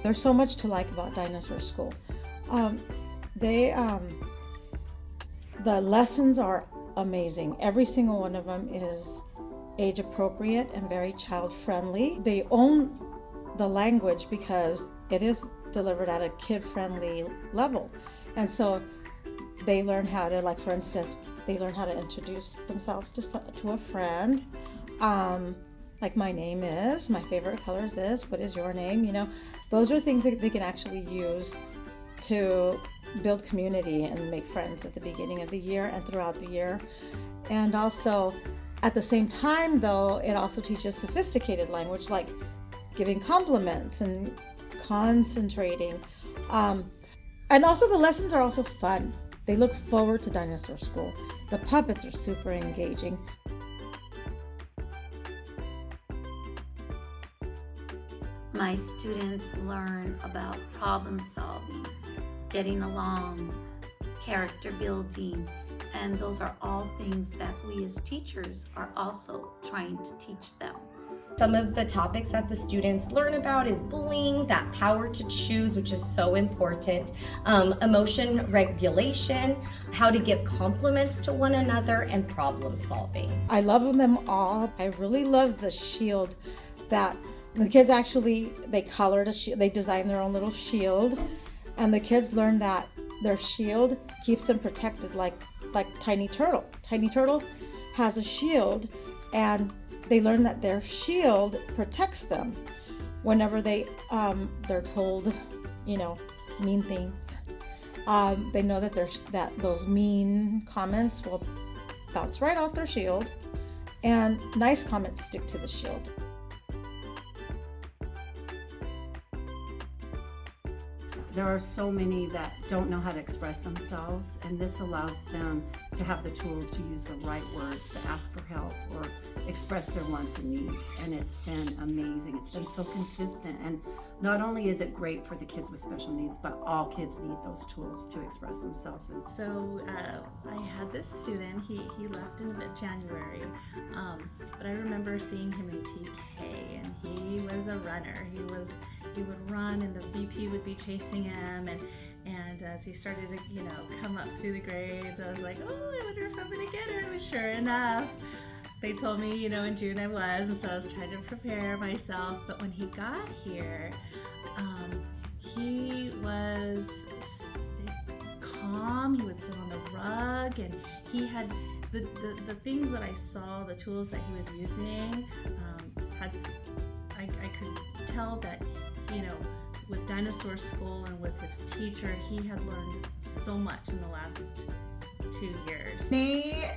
There's so much to like about Dinosaur School. They the lessons are amazing. Every single one of them is age appropriate and very child friendly. They own the language because it is delivered at a kid friendly level. And so they learn how to, like for instance, they learn how to introduce themselves to a friend. Like my name is, my favorite color is this, what is your name? You know, those are things that they can actually use to build community and make friends at the beginning of the year and throughout the year. And also at the same time though, it also teaches sophisticated language like giving compliments and concentrating. And also the lessons are also fun. They look forward to Dinosaur School. The puppets are super engaging. My students learn about problem solving, getting along, character building, and those are all things that we as teachers are also trying to teach them. Some of the topics that the students learn about is bullying, that power to choose, which is so important, emotion regulation, how to give compliments to one another, and problem solving. I love them all. I really love the shield that the kids actually, they colored a shield, they designed their own little shield, and the kids learn that their shield keeps them protected like Tiny Turtle. Tiny Turtle has a shield, and they learn that their shield protects them whenever they're told, you know, mean things. They know that those mean comments will bounce right off their shield, and nice comments stick to the shield. There are so many that don't know how to express themselves, and this allows them to have the tools to use the right words, to ask for help or express their wants and needs. And it's been amazing. It's been so consistent. And not only is it great for the kids with special needs, but all kids need those tools to express themselves. So I had this student, he left in mid-January, but I remember seeing him in TK, and he was a runner. He would run, and the VP would be chasing him, and as he started to, you know, come up through the grades, I was like, oh, I wonder if I'm gonna get him. And sure enough, they told me, you know, in June I was, and so I was trying to prepare myself. But when he got here, he was calm. He would sit on the rug, and he had the things that I saw, the tools that he was using. I could tell that, you know, with Dinosaur School and with his teacher, he had learned so much in the last 2 years. They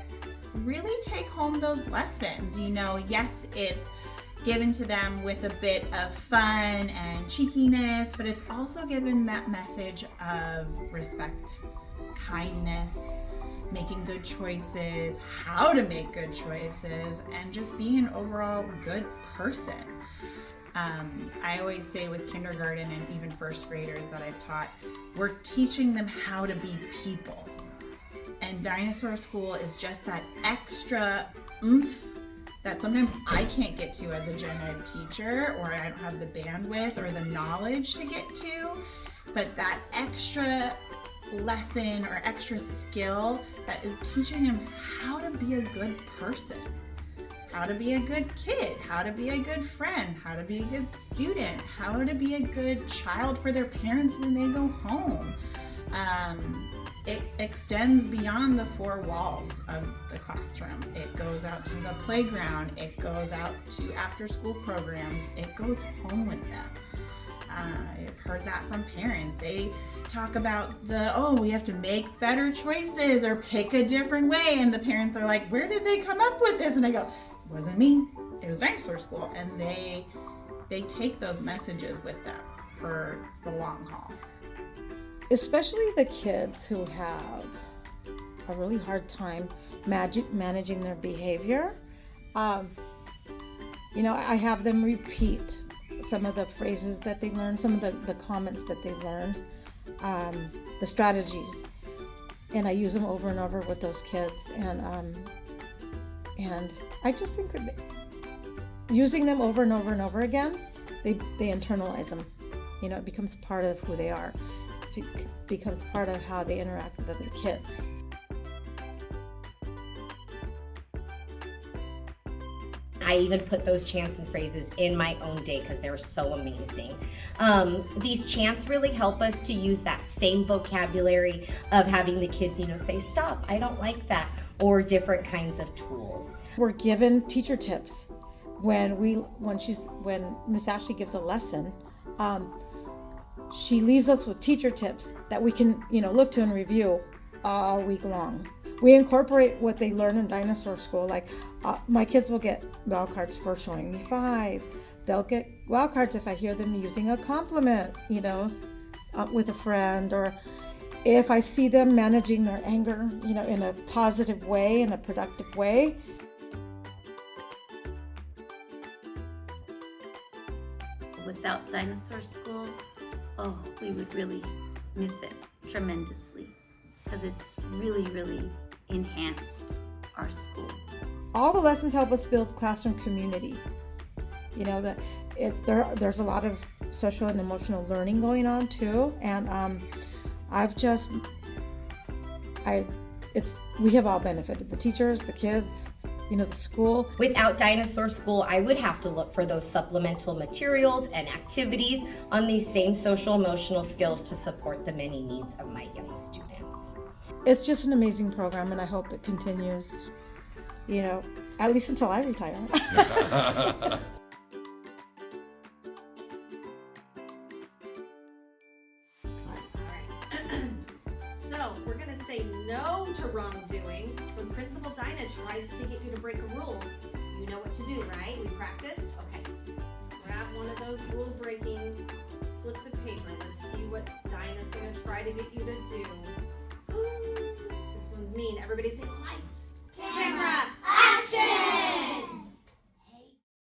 really take home those lessons. You know, yes, it's given to them with a bit of fun and cheekiness, but it's also given that message of respect, kindness, making good choices, how to make good choices, and just being an overall good person. I always say with kindergarten and even first graders that I've taught, we're teaching them how to be people. And Dinosaur School is just that extra oomph that sometimes I can't get to as a gen ed teacher, or I don't have the bandwidth or the knowledge to get to, but that extra lesson or extra skill that is teaching them how to be a good person, how to be a good kid, how to be a good friend, how to be a good student, how to be a good child for their parents when they go home. It extends beyond the four walls of the classroom. It goes out to the playground. It goes out to after-school programs. It goes home with them. I've heard that from parents. They talk about we have to make better choices or pick a different way. And the parents are like, where did they come up with this? And I go, it wasn't me. It was Dinosaur School. And they take those messages with them for the long haul. Especially the kids who have a really hard time managing their behavior. You know, I have them repeat some of the phrases that they learned, some of the comments that they learned, the strategies, and I use them over and over with those kids. And I just think that using them over and over and over again, they internalize them. It becomes part of who they are. It becomes part of how they interact with other kids. I even put those chants and phrases in my own day because they're so amazing. These chants really help us to use that same vocabulary of having the kids, say, stop, I don't like that, or different kinds of tools. We're given teacher tips when Miss Ashley gives a lesson. She leaves us with teacher tips that we can, look to and review all week long. We incorporate what they learn in Dinosaur School. Like my kids will get wild cards for showing me 5. They'll get wild cards if I hear them using a compliment, with a friend, or if I see them managing their anger, in a positive way, in a productive way. Without Dinosaur School, we would really miss it tremendously, because it's really, really enhanced our school. All the lessons help us build classroom community. There's a lot of social and emotional learning going on too, and we have all benefited, the teachers, the kids, the school. Without Dinosaur School, I would have to look for those supplemental materials and activities on these same social emotional skills to support the many needs of my young students. It's just an amazing program, and I hope it continues, at least until I retire. So we're going to say no to wrongdoing when Principal Dinah tries to get you to break a rule. You know what to do, right? We practiced? Okay. Grab one of those rule-breaking slips of paper. Let's see what Dinah's going to try to get you to do. This one's mean. Everybody say lights